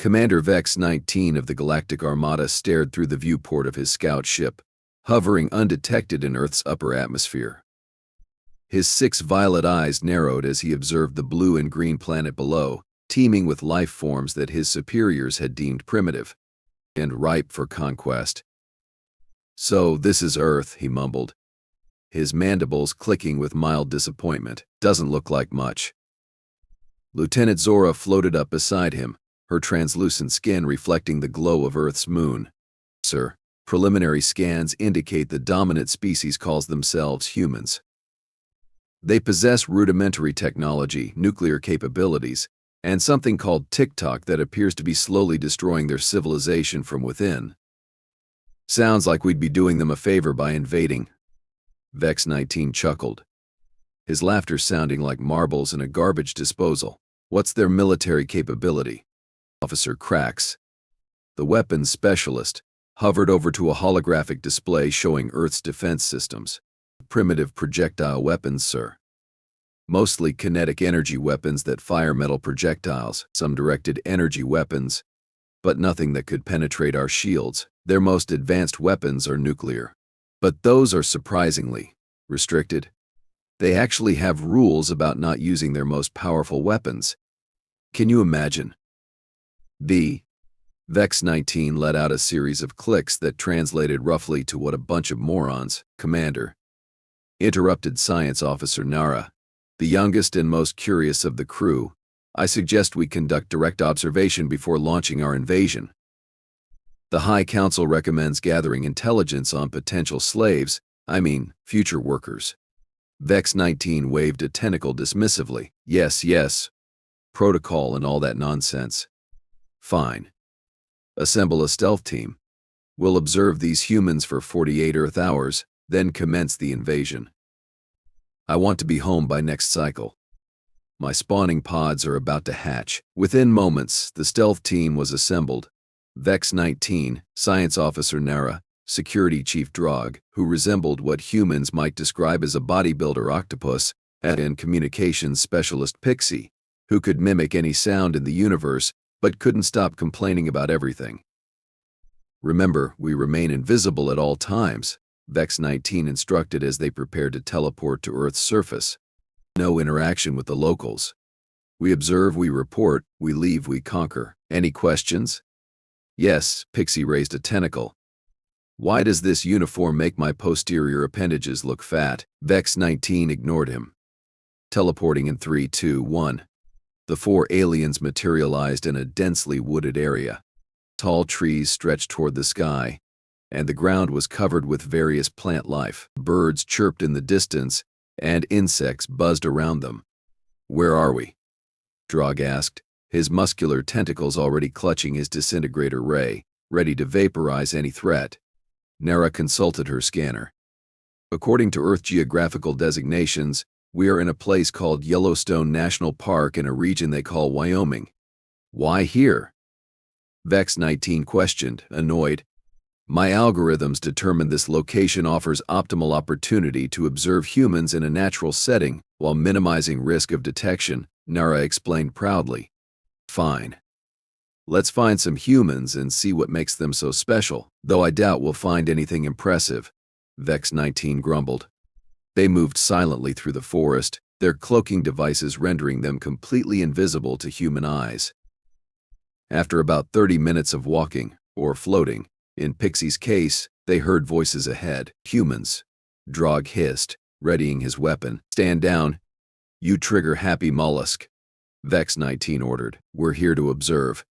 Commander Vex-19 of the Galactic Armada stared through the viewport of his scout ship, hovering undetected in Earth's upper atmosphere. His 6 violet eyes narrowed as he observed the blue and green planet below, teeming with life forms that his superiors had deemed primitive and ripe for conquest. "So this is Earth," he mumbled, his mandibles clicking with mild disappointment. "Doesn't look like much." Lieutenant Zora floated up beside him, her translucent skin reflecting the glow of Earth's moon. "Sir, preliminary scans indicate the dominant species calls themselves humans. They possess rudimentary technology, nuclear capabilities, and something called TikTok that appears to be slowly destroying their civilization from within. Sounds like we'd be doing them a favor by invading." Vex-19 chuckled, his laughter sounding like marbles in a garbage disposal. "What's their military capability?" Officer Cracks, the weapons specialist, hovered over to a holographic display showing Earth's defense systems. "Primitive projectile weapons, sir. Mostly kinetic energy weapons that fire metal projectiles, some directed energy weapons, but nothing that could penetrate our shields. Their most advanced weapons are nuclear. But those are surprisingly restricted. They actually have rules about not using their most powerful weapons. Can you imagine?" Vex-19 let out a series of clicks that translated roughly to "What a bunch of morons, Commander," interrupted Science Officer Nara, the youngest and most curious of the crew. "I suggest we conduct direct observation before launching our invasion. The High Council recommends gathering intelligence on potential slaves, future workers." Vex-19 waved a tentacle dismissively. Yes. Protocol and all that nonsense. Fine. Assemble a stealth team. We'll observe these humans for 48 Earth hours, then commence the invasion. I want to be home by next cycle. My spawning pods are about to hatch." Within moments, the stealth team was assembled. Vex-19, Science Officer Nara, Security Chief Drog, who resembled what humans might describe as a bodybuilder octopus, and Communications Specialist Pixie, who could mimic any sound in the universe but couldn't stop complaining about everything. "Remember, we remain invisible at all times," Vex-19 instructed as they prepared to teleport to Earth's surface. "No interaction with the locals. We observe, we report, we leave, we conquer. Any questions?" "Yes," Pixie raised a tentacle. "Why does this uniform make my posterior appendages look fat?" Vex-19 ignored him. Teleporting in 3, 2, 1. The 4 aliens materialized in a densely wooded area. Tall trees stretched toward the sky, and the ground was covered with various plant life. Birds chirped in the distance, and insects buzzed around them. "Where are we?" Drog asked, his muscular tentacles already clutching his disintegrator ray, ready to vaporize any threat. Nara consulted her scanner. "According to Earth geographical designations, we are in a place called Yellowstone National Park in a region they call Wyoming. Why here?" Vex-19 questioned, annoyed. "My algorithms determine this location offers optimal opportunity to observe humans in a natural setting while minimizing risk of detection," Nara explained proudly. "Fine. Let's find some humans and see what makes them so special, though I doubt we'll find anything impressive," Vex-19 grumbled. They moved silently through the forest, their cloaking devices rendering them completely invisible to human eyes. After about 30 minutes of walking, or floating, in Pixie's case, they heard voices ahead. "Humans," Drog hissed, readying his weapon. "Stand down. You trigger-happy mollusk," Vex-19 ordered. "We're here to observe."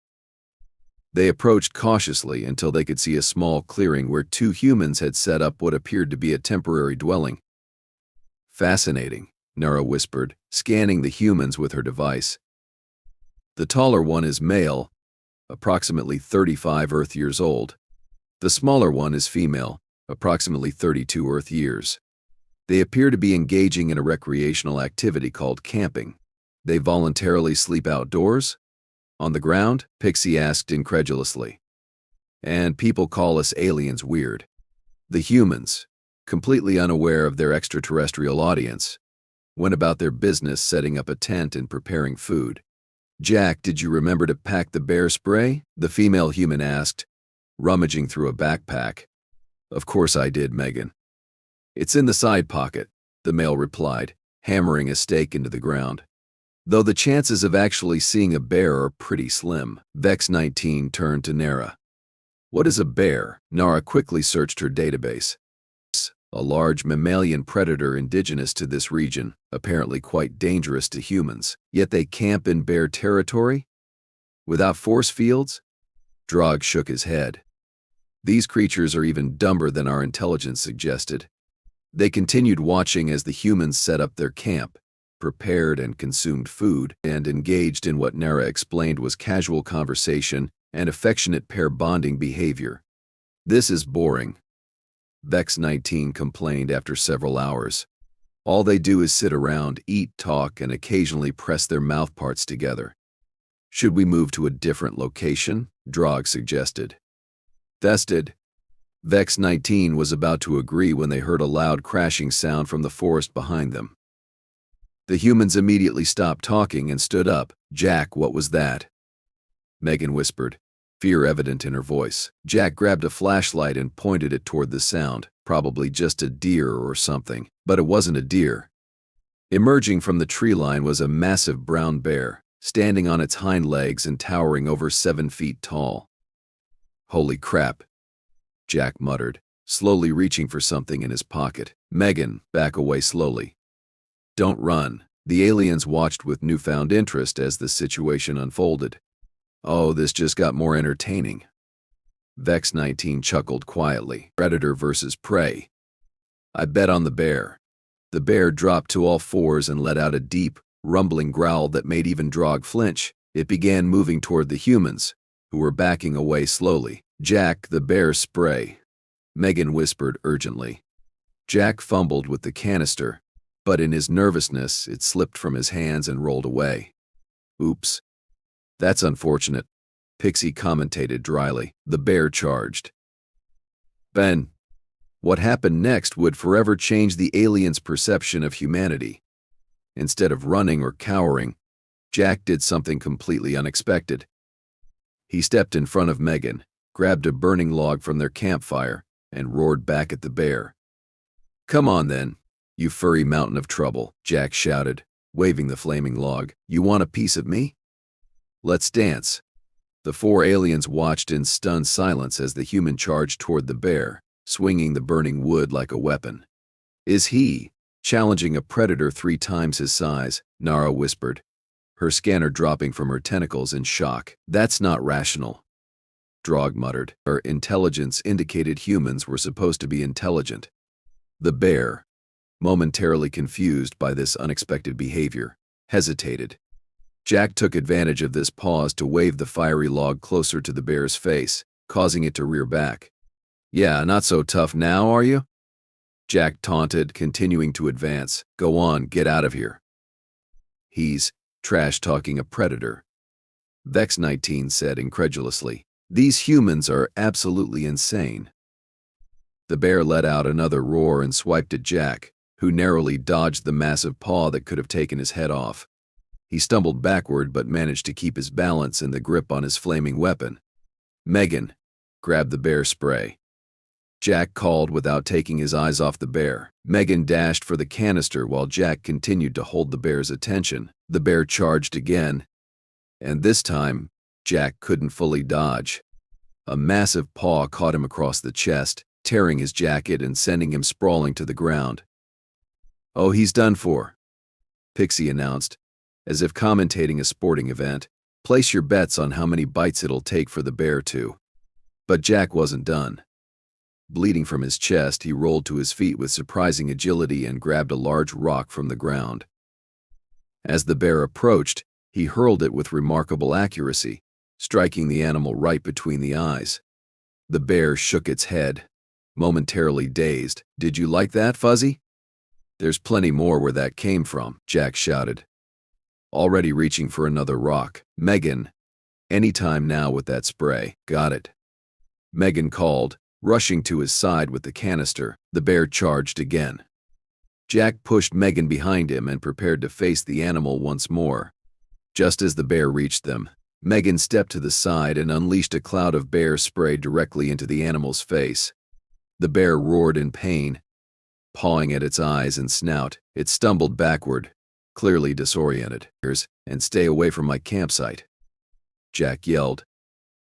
They approached cautiously until they could see a small clearing where 2 humans had set up what appeared to be a temporary dwelling. "Fascinating," Nara whispered, scanning the humans with her device. "The taller one is male, approximately 35 Earth years old. The smaller one is female, approximately 32 Earth years. They appear to be engaging in a recreational activity called camping. They voluntarily sleep outdoors? On the ground?" Pixie asked incredulously. "And people call us aliens weird." The humans, completely unaware of their extraterrestrial audience, went about their business setting up a tent and preparing food. Jack, did you remember to pack the bear spray? The female human asked, rummaging through a backpack. Of course I did, Megan. It's in the side pocket, the male replied, hammering a stake into the ground. Though the chances of actually seeing a bear are pretty slim. Vex-19 turned to Nara. What is a bear? Nara quickly searched her database. A large mammalian predator indigenous to this region, apparently quite dangerous to humans, yet they camp in bear territory? Without force fields? Drog shook his head. These creatures are even dumber than our intelligence suggested. They continued watching as the humans set up their camp, prepared and consumed food, and engaged in what Nara explained was casual conversation and affectionate pair bonding behavior. This is boring, Vex-19 complained after several hours. All they do is sit around, eat, talk, and occasionally press their mouth parts together. Should we move to a different location? Drog suggested. Vested. Vex-19 was about to agree when they heard a loud crashing sound from the forest behind them. The humans immediately stopped talking and stood up. Jack, what was that? Megan whispered, fear evident in her voice. Jack grabbed a flashlight and pointed it toward the sound, probably just a deer or something, but it wasn't a deer. Emerging from the tree line was a massive brown bear, standing on its hind legs and towering over 7 feet tall. Holy crap, Jack muttered, slowly reaching for something in his pocket. Megan, back away slowly. Don't run. The aliens watched with newfound interest as the situation unfolded. Oh, this just got more entertaining. Vex-19 chuckled quietly. Predator versus prey. I bet on the bear. The bear dropped to all fours and let out a deep, rumbling growl that made even Drog flinch. It began moving toward the humans, who were backing away slowly. Jack, the bear spray, Megan whispered urgently. Jack fumbled with the canister, but in his nervousness, it slipped from his hands and rolled away. Oops. That's unfortunate, Pixie commentated dryly. The bear charged. Ben, what happened next would forever change the aliens' perception of humanity. Instead of running or cowering, Jack did something completely unexpected. He stepped in front of Megan, grabbed a burning log from their campfire, and roared back at the bear. Come on then, you furry mountain of trouble, Jack shouted, waving the flaming log. You want a piece of me? Let's dance. The 4 aliens watched in stunned silence as the human charged toward the bear, swinging the burning wood like a weapon. Is he challenging a predator 3 times his size? Nara whispered, her scanner dropping from her tentacles in shock. That's not rational. Drog muttered. Her intelligence indicated humans were supposed to be intelligent. The bear, momentarily confused by this unexpected behavior, hesitated. Jack took advantage of this pause to wave the fiery log closer to the bear's face, causing it to rear back. Yeah, not so tough now, are you? Jack taunted, continuing to advance. Go on, get out of here. He's trash-talking a predator, Vex-19 said incredulously. These humans are absolutely insane. The bear let out another roar and swiped at Jack, who narrowly dodged the massive paw that could have taken his head off. He stumbled backward but managed to keep his balance and the grip on his flaming weapon. Megan, grab the bear spray, Jack called without taking his eyes off the bear. Megan dashed for the canister while Jack continued to hold the bear's attention. The bear charged again, and this time, Jack couldn't fully dodge. A massive paw caught him across the chest, tearing his jacket and sending him sprawling to the ground. Oh, he's done for, Pixie announced, as if commentating a sporting event. Place your bets on how many bites it'll take for the bear to. But Jack wasn't done. Bleeding from his chest, he rolled to his feet with surprising agility and grabbed a large rock from the ground. As the bear approached, he hurled it with remarkable accuracy, striking the animal right between the eyes. The bear shook its head, momentarily dazed. Did you like that, Fuzzy? There's plenty more where that came from, Jack shouted, already reaching for another rock. Megan, anytime now with that spray. Got it, Megan called, rushing to his side with the canister. The bear charged again. Jack pushed Megan behind him and prepared to face the animal once more. Just as the bear reached them, Megan stepped to the side and unleashed a cloud of bear spray directly into the animal's face. The bear roared in pain, pawing at its eyes and snout. It stumbled backward, clearly disoriented. "And stay away from my campsite," Jack yelled,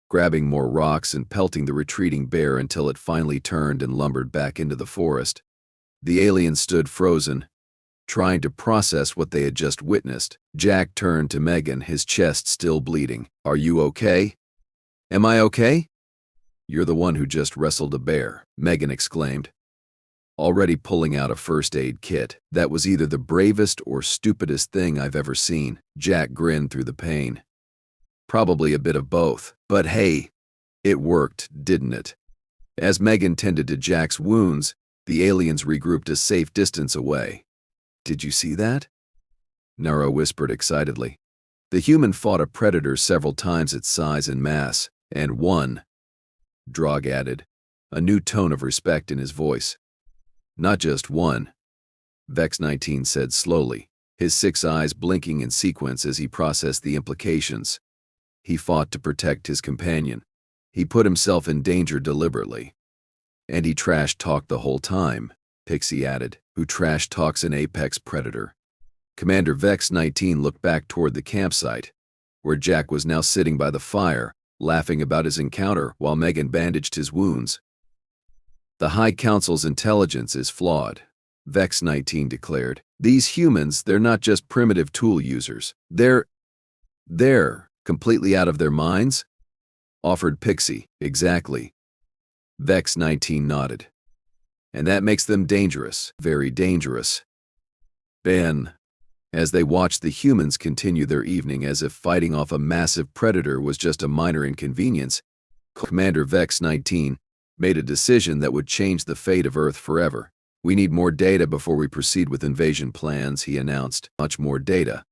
grabbing more rocks and pelting the retreating bear until it finally turned and lumbered back into the forest. The alien stood frozen, trying to process what they had just witnessed. Jack turned to Megan, his chest still bleeding. "Are you okay?" "Am I okay?" "You're the one who just wrestled a bear," Megan exclaimed, already pulling out a first aid kit. "That was either the bravest or stupidest thing I've ever seen." Jack grinned through the pain. "Probably a bit of both. But hey, it worked, didn't it?" As Megan tended to Jack's wounds, the aliens regrouped a safe distance away. "Did you see that?" Nara whispered excitedly. "The human fought a predator several times its size and mass, and won," Drog added, a new tone of respect in his voice. "Not just one," Vex-19 said slowly, his 6 eyes blinking in sequence as he processed the implications. "He fought to protect his companion. He put himself in danger deliberately. And he trash-talked the whole time," Pixie added. "Who trash-talks an apex predator?" Commander Vex-19 looked back toward the campsite, where Jack was now sitting by the fire, laughing about his encounter while Megan bandaged his wounds. "The High Council's intelligence is flawed," Vex-19 declared. "These humans, they're not just primitive tool users. They're completely out of their minds?" offered Pixie. "Exactly." Vex-19 nodded. "And that makes them dangerous, very dangerous." Ben, as they watched the humans continue their evening as if fighting off a massive predator was just a minor inconvenience, Commander Vex-19 made a decision that would change the fate of Earth forever. "We need more data before we proceed with invasion plans," he announced. "Much more data."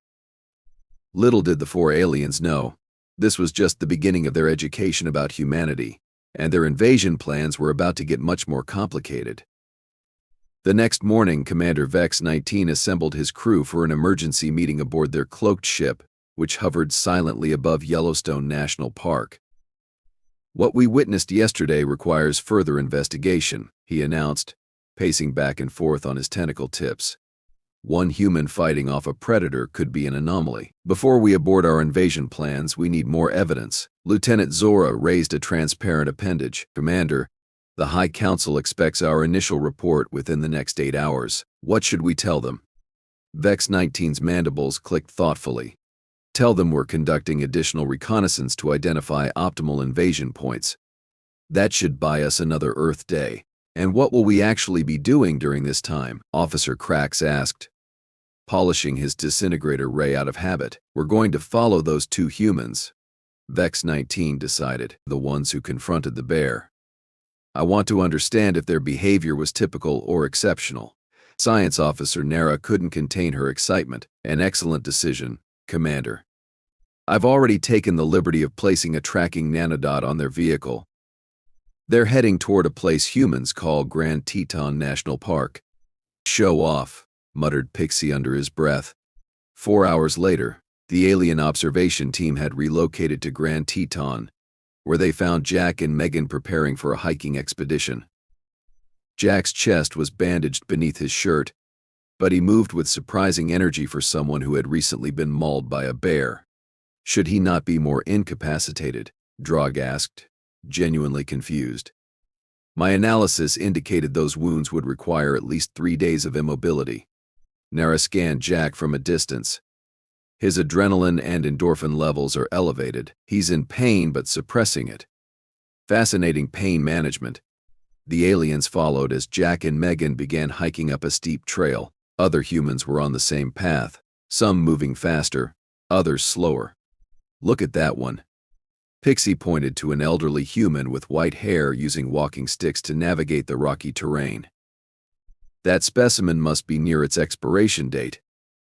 Little did the 4 aliens know, this was just the beginning of their education about humanity, and their invasion plans were about to get much more complicated. The next morning, Commander Vex-19 assembled his crew for an emergency meeting aboard their cloaked ship, which hovered silently above Yellowstone National Park. "What we witnessed yesterday requires further investigation," he announced, pacing back and forth on his tentacle tips. "One human fighting off a predator could be an anomaly. Before we abort our invasion plans, we need more evidence." Lieutenant Zora raised a transparent appendage. "Commander, the High Council expects our initial report within the next 8 hours. What should we tell them?" Vex-19's mandibles clicked thoughtfully. "Tell them we're conducting additional reconnaissance to identify optimal invasion points. That should buy us another Earth day." "And what will we actually be doing during this time?" Officer Krax asked, polishing his disintegrator ray out of habit. "We're going to follow those 2 humans," Vex-19 decided, "the ones who confronted the bear. I want to understand if their behavior was typical or exceptional." Science Officer Nara couldn't contain her excitement. "An excellent decision, Commander. I've already taken the liberty of placing a tracking nanodot on their vehicle. They're heading toward a place humans call Grand Teton National Park." "Show off," muttered Pixie under his breath. 4 hours later, the alien observation team had relocated to Grand Teton, where they found Jack and Megan preparing for a hiking expedition. Jack's chest was bandaged beneath his shirt, but he moved with surprising energy for someone who had recently been mauled by a bear. "Should he not be more incapacitated?" Drog asked, genuinely confused. "My analysis indicated those wounds would require at least 3 days of immobility." Nara scanned Jack from a distance. "His adrenaline and endorphin levels are elevated. He's in pain but suppressing it. Fascinating pain management." The aliens followed as Jack and Megan began hiking up a steep trail. Other humans were on the same path, some moving faster, others slower. "Look at that one." Pixie pointed to an elderly human with white hair using walking sticks to navigate the rocky terrain. "That specimen must be near its expiration date,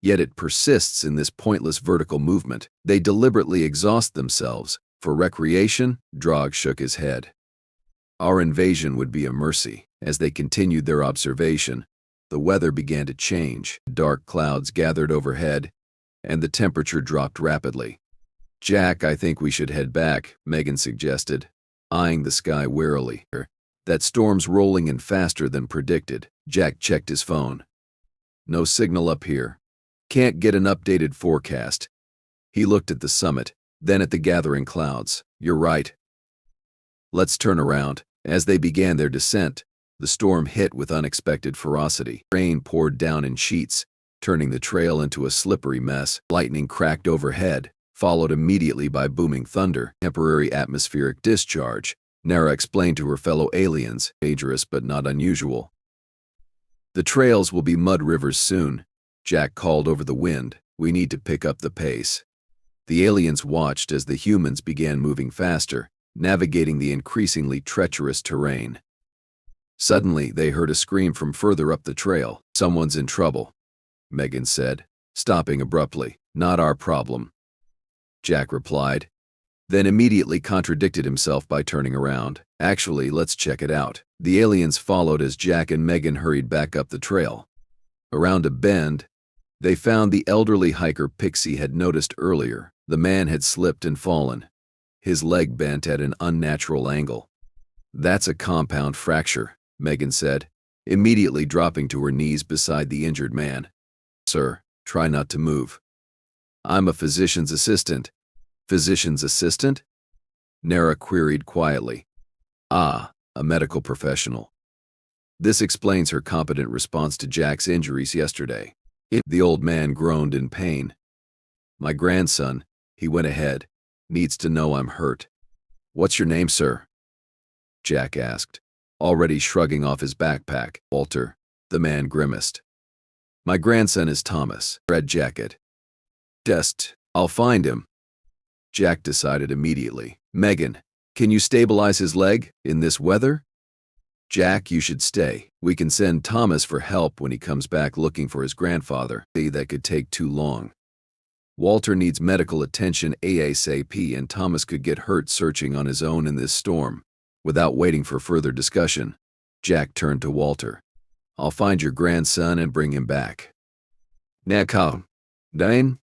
yet it persists in this pointless vertical movement. They deliberately exhaust themselves. For recreation?" Drog shook his head. "Our invasion would be a mercy." As they continued their observation, the weather began to change. Dark clouds gathered overhead, and the temperature dropped rapidly. "Jack, I think we should head back," Megan suggested, eyeing the sky warily. "That storm's rolling in faster than predicted." Jack checked his phone. "No signal up here. Can't get an updated forecast." He looked at the summit, then at the gathering clouds. "You're right. Let's turn around." As they began their descent, the storm hit with unexpected ferocity. Rain poured down in sheets, turning the trail into a slippery mess. Lightning cracked overhead, followed immediately by booming thunder. Temporary atmospheric discharge, Nara explained to her fellow aliens. Dangerous but not unusual. "The trails will be mud rivers soon," Jack called over the wind. "We need to pick up the pace." The aliens watched as the humans began moving faster, navigating the increasingly treacherous terrain. Suddenly, they heard a scream from further up the trail. "Someone's in trouble," Megan said, stopping abruptly. "Not our problem," Jack replied, then immediately contradicted himself by turning around. "Actually, let's check it out." The aliens followed as Jack and Megan hurried back up the trail. Around a bend, they found the elderly hiker Pixie had noticed earlier. The man had slipped and fallen, his leg bent at an unnatural angle. "That's a compound fracture," Megan said, immediately dropping to her knees beside the injured man. "Sir, try not to move." "I'm a physician's assistant." "Physician's assistant?" Nara queried quietly. "Ah, a medical professional." This explains her competent response to Jack's injuries yesterday. The old man groaned in pain. "My grandson," he went ahead, "needs to know I'm hurt." "What's your name, sir?" Jack asked, already shrugging off his backpack. "Walter," the man grimaced. "My grandson is Thomas." Red jacket. "Dest, I'll find him," Jack decided immediately. "Megan, can you stabilize his leg in this weather?" "Jack, you should stay. We can send Thomas for help when he comes back looking for his grandfather. That could take too long. Walter needs medical attention ASAP, and Thomas could get hurt searching on his own in this storm." Without waiting for further discussion, Jack turned to Walter. "I'll find your grandson and bring him back." "Now, Dane?"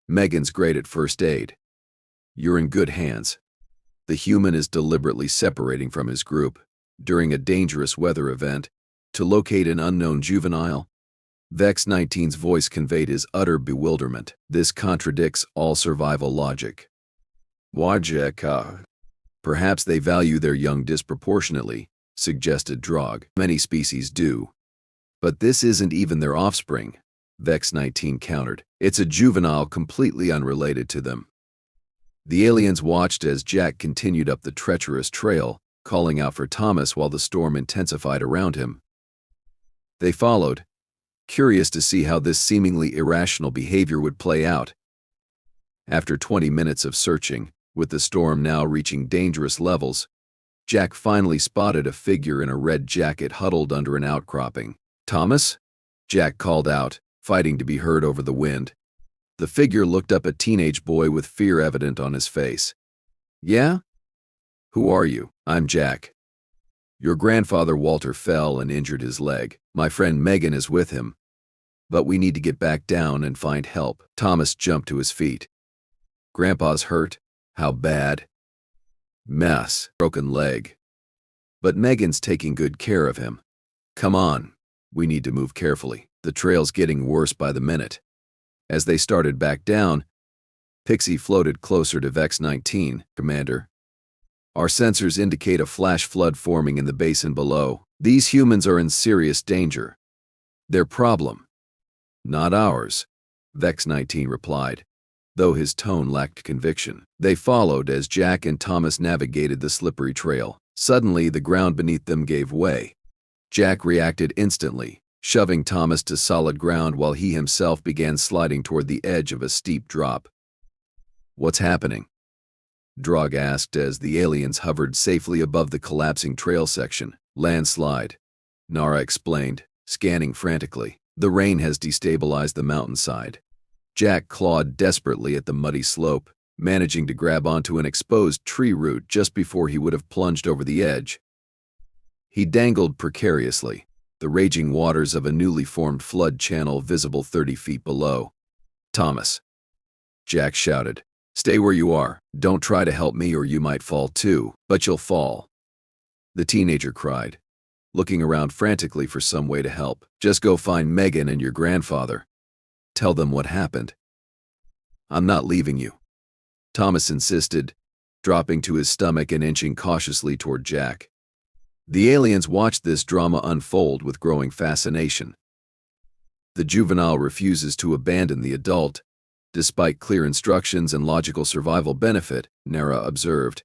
"Megan's great at first aid. You're in good hands." The human is deliberately separating from his group during a dangerous weather event to locate an unknown juvenile. Vex-19's voice conveyed his utter bewilderment. This contradicts all survival logic. "Why, Jack? Perhaps they value their young disproportionately," suggested Drog. "Many species do. But this isn't even their offspring," Vex-19 countered. "It's a juvenile completely unrelated to them." The aliens watched as Jack continued up the treacherous trail, calling out for Thomas while the storm intensified around him. They followed, curious to see how this seemingly irrational behavior would play out. After 20 minutes of searching, with the storm now reaching dangerous levels, Jack finally spotted a figure in a red jacket huddled under an outcropping. "Thomas?" Jack called out, fighting to be heard over the wind. The figure looked up, a teenage boy with fear evident on his face. "Yeah? Who are you?" "I'm Jack. Your grandfather Walter fell and injured his leg. My friend Megan is with him. But we need to get back down and find help." Thomas jumped to his feet. "Grandpa's hurt? How bad?" "Mess. Broken leg. But Megan's taking good care of him." "Come on. We need to move carefully. The trail's getting worse by the minute." As they started back down, Pixie floated closer to Vex-19. "Commander, our sensors indicate a flash flood forming in the basin below. These humans are in serious danger. Their problem, not ours," Vex-19 replied, though his tone lacked conviction. They followed as Jack and Thomas navigated the slippery trail. Suddenly, the ground beneath them gave way. Jack reacted instantly, shoving Thomas to solid ground while he himself began sliding toward the edge of a steep drop. "What's happening?" Drog asked as the aliens hovered safely above the collapsing trail section. "Landslide," Nara explained, scanning frantically. "The rain has destabilized the mountainside." Jack clawed desperately at the muddy slope, managing to grab onto an exposed tree root just before he would have plunged over the edge. He dangled precariously, the raging waters of a newly formed flood channel visible 30 feet below. Thomas, Jack shouted. Stay where you are. Don't try to help me or you might fall too, but you'll fall. The teenager cried, looking around frantically for some way to help. Just go find Megan and your grandfather. Tell them what happened. I'm not leaving you, Thomas insisted, dropping to his stomach and inching cautiously toward Jack. The aliens watched this drama unfold with growing fascination. The juvenile refuses to abandon the adult, despite clear instructions and logical survival benefit, Nara observed.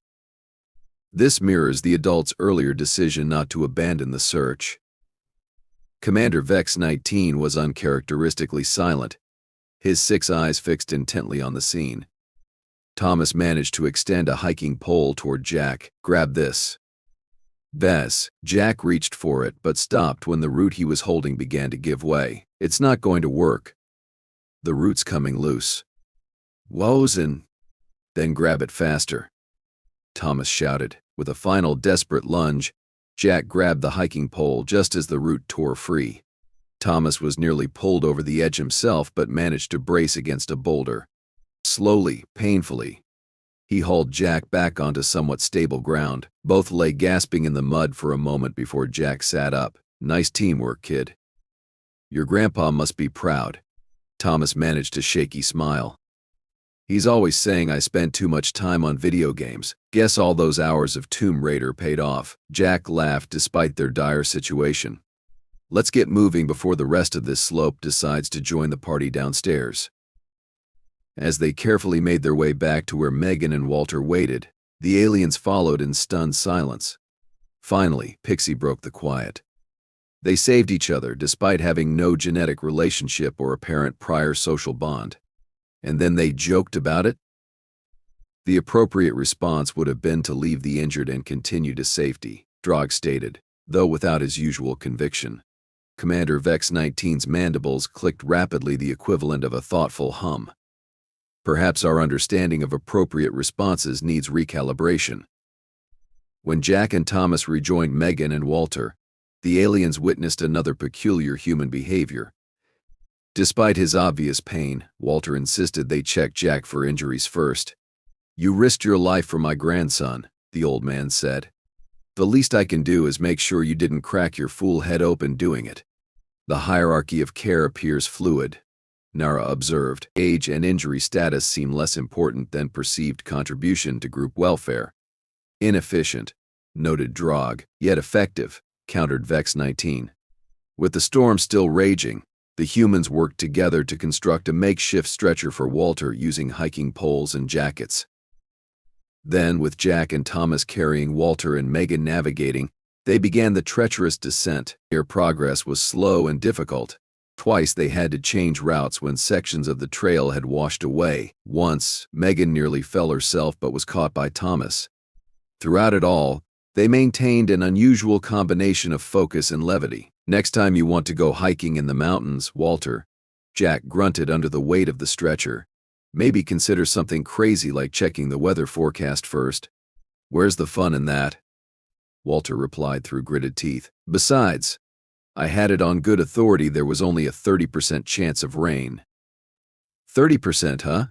This mirrors the adult's earlier decision not to abandon the search. Commander Vex-19 was uncharacteristically silent, his 6 eyes fixed intently on the scene. Thomas managed to extend a hiking pole toward Jack. Grab this. Vez. Jack reached for it but stopped when the root he was holding began to give way. It's not going to work. The root's coming loose. Wozen. Then grab it faster, Thomas shouted. With a final desperate lunge, Jack grabbed the hiking pole just as the root tore free. Thomas was nearly pulled over the edge himself but managed to brace against a boulder. Slowly, painfully, he hauled Jack back onto somewhat stable ground. Both lay gasping in the mud for a moment before Jack sat up. Nice teamwork, kid. Your grandpa must be proud. Thomas managed a shaky smile. He's always saying I spent too much time on video games. Guess all those hours of Tomb Raider paid off. Jack laughed despite their dire situation. Let's get moving before the rest of this slope decides to join the party downstairs. As they carefully made their way back to where Megan and Walter waited, the aliens followed in stunned silence. Finally, Pixie broke the quiet. They saved each other despite having no genetic relationship or apparent prior social bond. And then they joked about it? The appropriate response would have been to leave the injured and continue to safety, Drog stated, though without his usual conviction. Commander Vex-19's mandibles clicked rapidly, the equivalent of a thoughtful hum. Perhaps our understanding of appropriate responses needs recalibration. When Jack and Thomas rejoined Megan and Walter, the aliens witnessed another peculiar human behavior. Despite his obvious pain, Walter insisted they check Jack for injuries first. You risked your life for my grandson, the old man said. The least I can do is make sure you didn't crack your fool head open doing it. The hierarchy of care appears fluid, Nara observed. Age and injury status seem less important than perceived contribution to group welfare. Inefficient, noted Drog, yet effective, countered Vex-19. With the storm still raging, the humans worked together to construct a makeshift stretcher for Walter using hiking poles and jackets. Then, with Jack and Thomas carrying Walter and Megan navigating, they began the treacherous descent. Their progress was slow and difficult. Twice they had to change routes when sections of the trail had washed away. Once, Megan nearly fell herself but was caught by Thomas. Throughout it all, they maintained an unusual combination of focus and levity. Next time you want to go hiking in the mountains, Walter, Jack grunted under the weight of the stretcher, maybe consider something crazy like checking the weather forecast first. Where's the fun in that? Walter replied through gritted teeth. Besides, I had it on good authority there was only a 30% chance of rain. 30%, huh?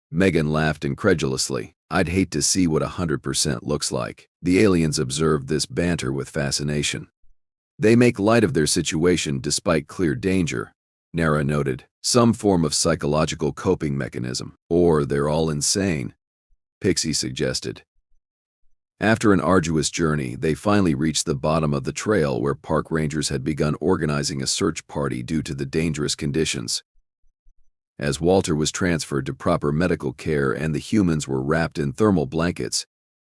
Megan laughed incredulously. I'd hate to see what 100% looks like. The aliens observed this banter with fascination. They make light of their situation despite clear danger, Nara noted. Some form of psychological coping mechanism. Or they're all insane, Pixie suggested. After an arduous journey, they finally reached the bottom of the trail where park rangers had begun organizing a search party due to the dangerous conditions. As Walter was transferred to proper medical care and the humans were wrapped in thermal blankets,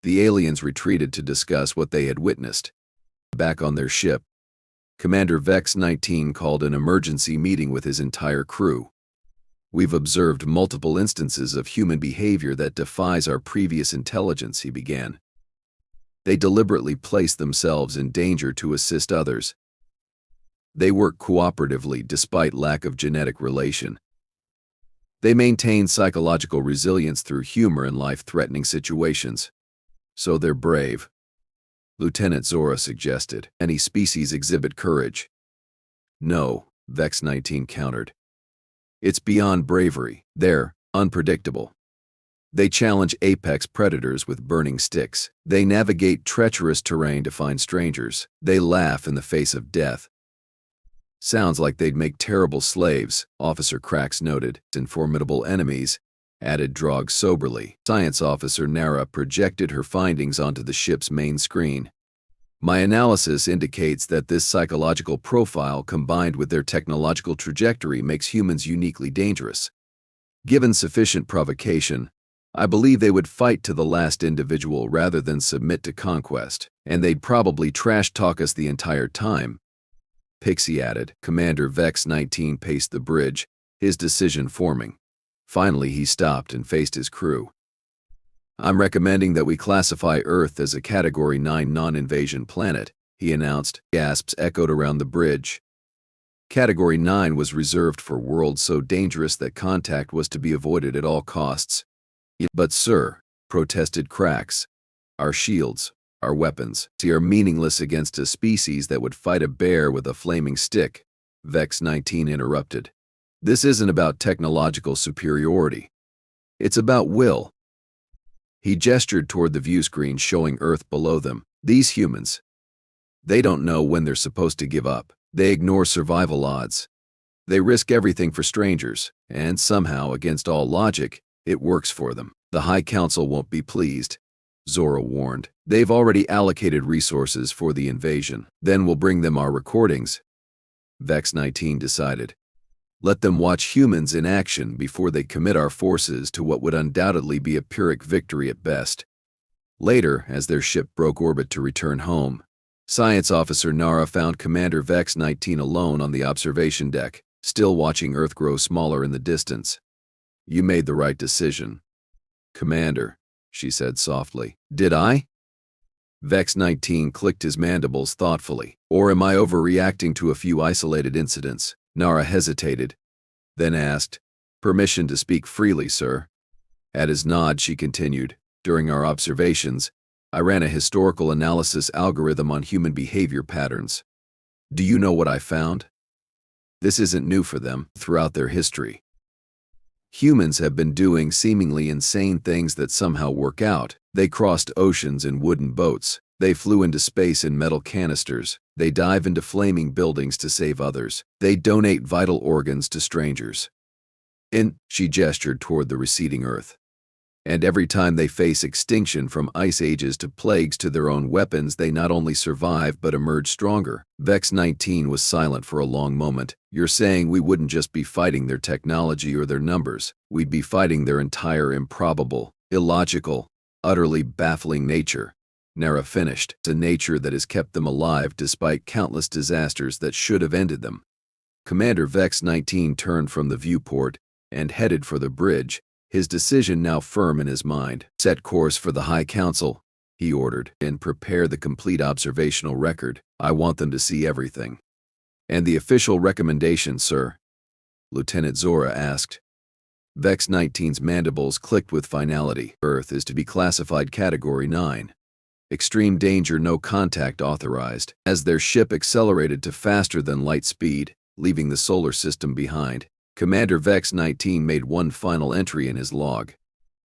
the aliens retreated to discuss what they had witnessed. Back on their ship, Commander Vex-19 called an emergency meeting with his entire crew. We've observed multiple instances of human behavior that defies our previous intelligence, he began. They deliberately place themselves in danger to assist others. They work cooperatively despite lack of genetic relation. They maintain psychological resilience through humor in life-threatening situations. So they're brave, Lieutenant Zora suggested. Any species exhibit courage. No, Vex-19 countered. It's beyond bravery. They're unpredictable. They challenge apex predators with burning sticks. They navigate treacherous terrain to find strangers. They laugh in the face of death. Sounds like they'd make terrible slaves, Officer Krax noted. And formidable enemies, added Drog soberly. Science Officer Nara projected her findings onto the ship's main screen. My analysis indicates that this psychological profile combined with their technological trajectory makes humans uniquely dangerous. Given sufficient provocation, I believe they would fight to the last individual rather than submit to conquest, and they'd probably trash-talk us the entire time. Pixie added. Commander Vex-19 paced the bridge, his decision forming. Finally, he stopped and faced his crew. I'm recommending that we classify Earth as a Category 9 non-invasion planet, he announced. Gasps echoed around the bridge. Category 9 was reserved for worlds so dangerous that contact was to be avoided at all costs. But sir, protested Krax, our shields, our weapons, are meaningless against a species that would fight a bear with a flaming stick, Vex-19 interrupted. This isn't about technological superiority. It's about will. He gestured toward the view screen showing Earth below them. These humans, they don't know when they're supposed to give up. They ignore survival odds. They risk everything for strangers, and somehow, against all logic, it works for them. The High Council won't be pleased, Zora warned. They've already allocated resources for the invasion. Then we'll bring them our recordings, Vex-19 decided. Let them watch humans in action before they commit our forces to what would undoubtedly be a Pyrrhic victory at best. Later, as their ship broke orbit to return home, Science Officer Nara found Commander Vex-19 alone on the observation deck, still watching Earth grow smaller in the distance. You made the right decision, Commander, she said softly. Did I? Vex-19 clicked his mandibles thoughtfully. Or am I overreacting to a few isolated incidents? Nara hesitated, then asked, Permission to speak freely, sir. At his nod, she continued, During our observations, I ran a historical analysis algorithm on human behavior patterns. Do you know what I found? This isn't new for them. Throughout their history, humans have been doing seemingly insane things that somehow work out. They crossed oceans in wooden boats. They flew into space in metal canisters. They dive into flaming buildings to save others. They donate vital organs to strangers. She gestured toward the receding Earth. And every time they face extinction, from ice ages to plagues to their own weapons, they not only survive but emerge stronger. Vex-19 was silent for a long moment. You're saying we wouldn't just be fighting their technology or their numbers. We'd be fighting their entire improbable, illogical, utterly baffling nature. Nara finished. It's a nature that has kept them alive despite countless disasters that should have ended them. Commander Vex-19 turned from the viewport and headed for the bridge, his decision now firm in his mind. Set course for the High Council, he ordered, and prepare the complete observational record. I want them to see everything. And the official recommendation, sir? Lieutenant Zora asked. Vex-19's mandibles clicked with finality. Earth is to be classified Category 9. Extreme danger, no contact authorized. As their ship accelerated to faster than light speed, leaving the solar system behind, Commander Vex-19 made one final entry in his log.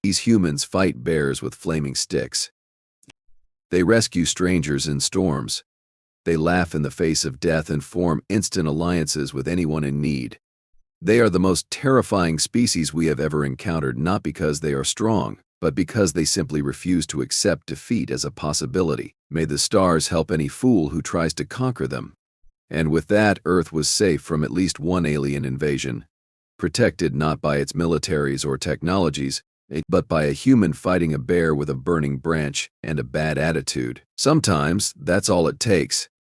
These humans fight bears with flaming sticks. They rescue strangers in storms. They laugh in the face of death and form instant alliances with anyone in need. They are the most terrifying species we have ever encountered, not because they are strong, but because they simply refuse to accept defeat as a possibility. May the stars help any fool who tries to conquer them. And with that, Earth was safe from at least one alien invasion, protected not by its militaries or technologies, but by a human fighting a bear with a burning branch and a bad attitude. Sometimes, that's all it takes,